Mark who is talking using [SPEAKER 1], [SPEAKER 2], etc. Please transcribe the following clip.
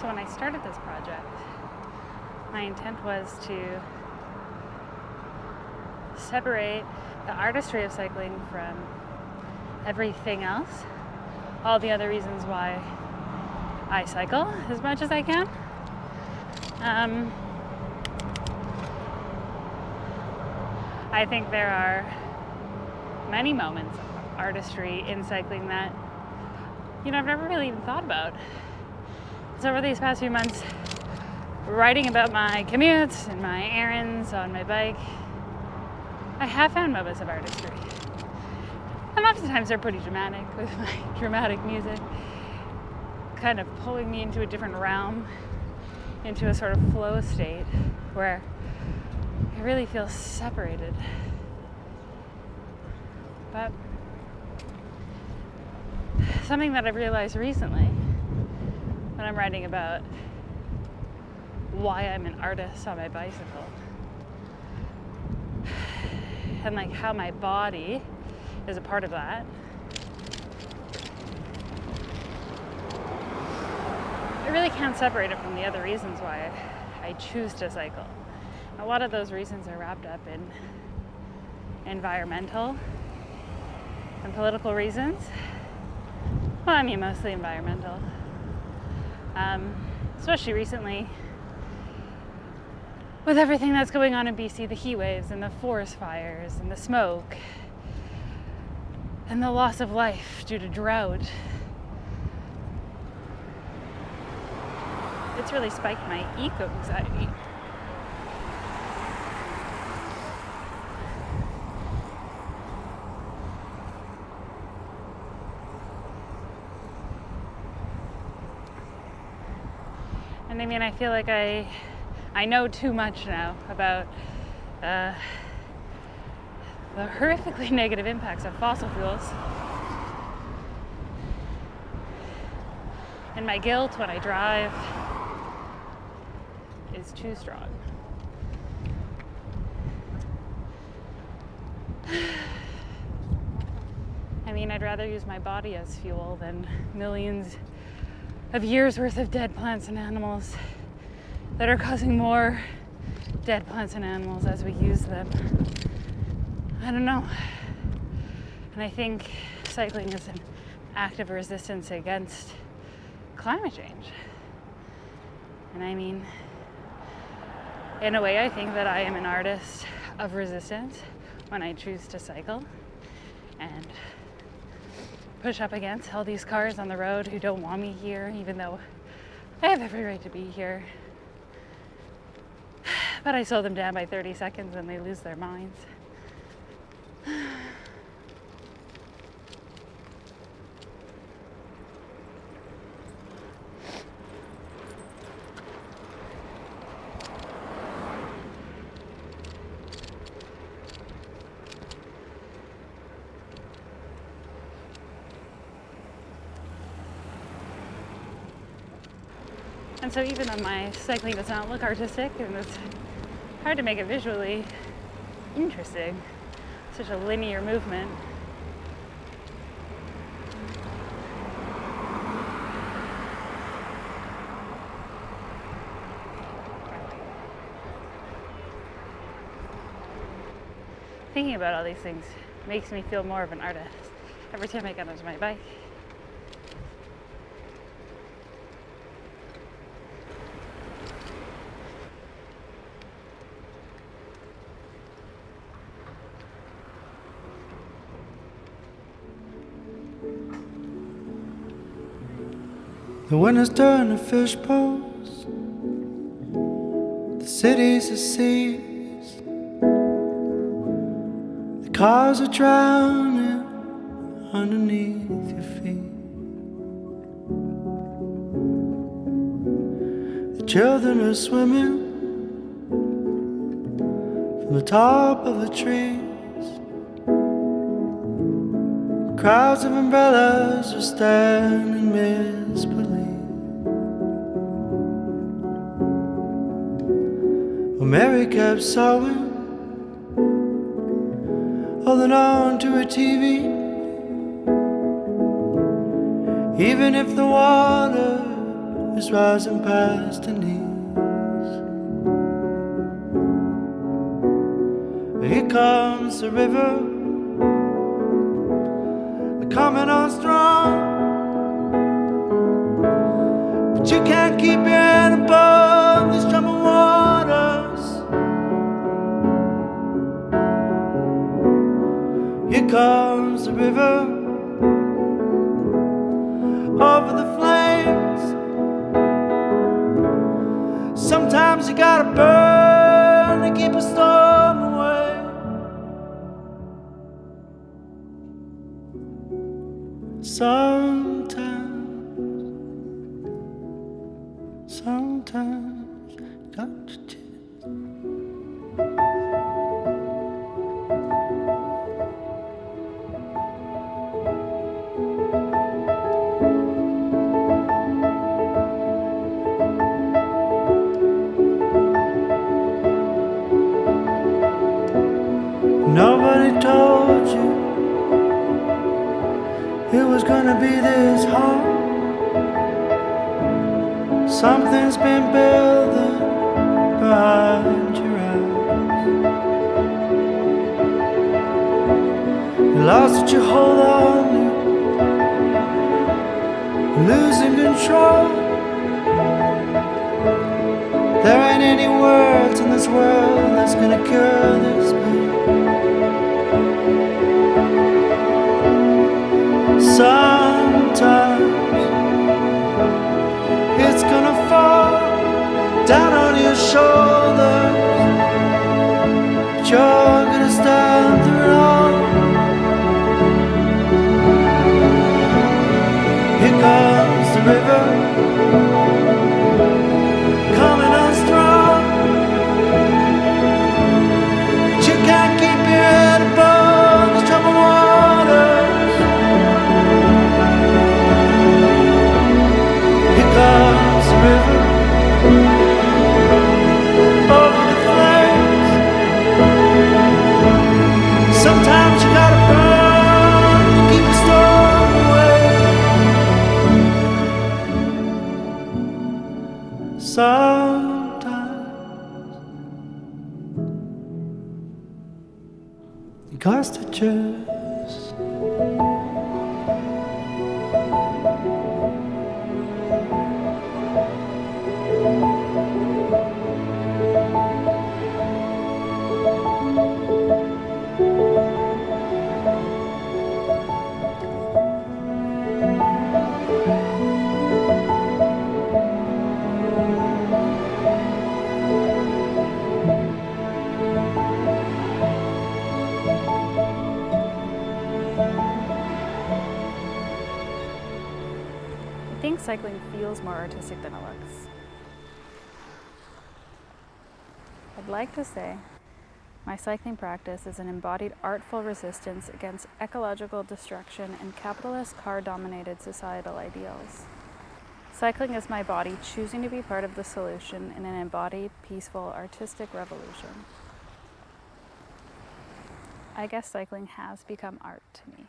[SPEAKER 1] So when I started this project, my intent was to separate the artistry of cycling from everything else, all the other reasons why I cycle as much as I can. I think there are many moments of artistry in cycling that, I've never really even thought about. So over these past few months, writing about my commutes and my errands on my bike, I have found moments of artistry. And oftentimes they're pretty dramatic, with my dramatic music kind of pulling me into a different realm, into a sort of flow state where I really feel separated. But something that I've realized recently when I'm writing about why I'm an artist on my bicycle and like how my body is a part of that, I really can't separate it from the other reasons why I choose to cycle. A lot of those reasons are wrapped up in environmental and political reasons. Well, I mean, mostly environmental. Especially recently, with everything that's going on in BC, the heat waves and the forest fires and the smoke and the loss of life due to drought. It's really spiked my eco-anxiety. And I mean, I feel like I know too much now about the horrifically negative impacts of fossil fuels. And my guilt when I drive is too strong. I mean, I'd rather use my body as fuel than millions of years worth of dead plants and animals that are causing more dead plants and animals as we use them. I don't know. And I think cycling is an act of resistance against climate change. And I mean, in a way, I think that I am an artist of resistance when I choose to cycle and push up against all these cars on the road who don't want me here, even though I have every right to be here. But I slow them down by 30 seconds when they lose their minds. And so even though my cycling does not look artistic and it's hard to make it visually interesting, such a linear movement, thinking about all these things makes me feel more of an artist every time I get onto my bike.
[SPEAKER 2] The winter's turn to fish bowls, the cities are seas, the cars are drowning underneath your feet. The children are swimming from the top of the trees. Crowds of umbrellas are staring in misbelief. Well, Mary kept sewing, holding on to her TV. Even if the water is rising past her knees. Here comes the river, coming on strong, but you can't keep your head above these troubled waters. Here comes the river, over the flames. Sometimes you gotta burn to keep a storm away. Sometimes, got to choose. Nobody told you it was gonna be this hard. Something's been building behind your eyes. You lost what you hold on to, losing control. There ain't any words in this world that's gonna cure this pain. Sometimes it's gonna fall down on your shoulders, but you're gonna stand through it all. Here comes the river, coming on strong, but you can't keep your head above the troubled waters. Here comes the river, over the flames. Sometimes you gotta burn to keep the storm away. Sometimes you got to choose.
[SPEAKER 1] I think cycling feels more artistic than it looks. I'd like to say my cycling practice is an embodied artful resistance against ecological destruction and capitalist car-dominated societal ideals. Cycling is my body choosing to be part of the solution in an embodied, peaceful, artistic revolution. I guess cycling has become art to me.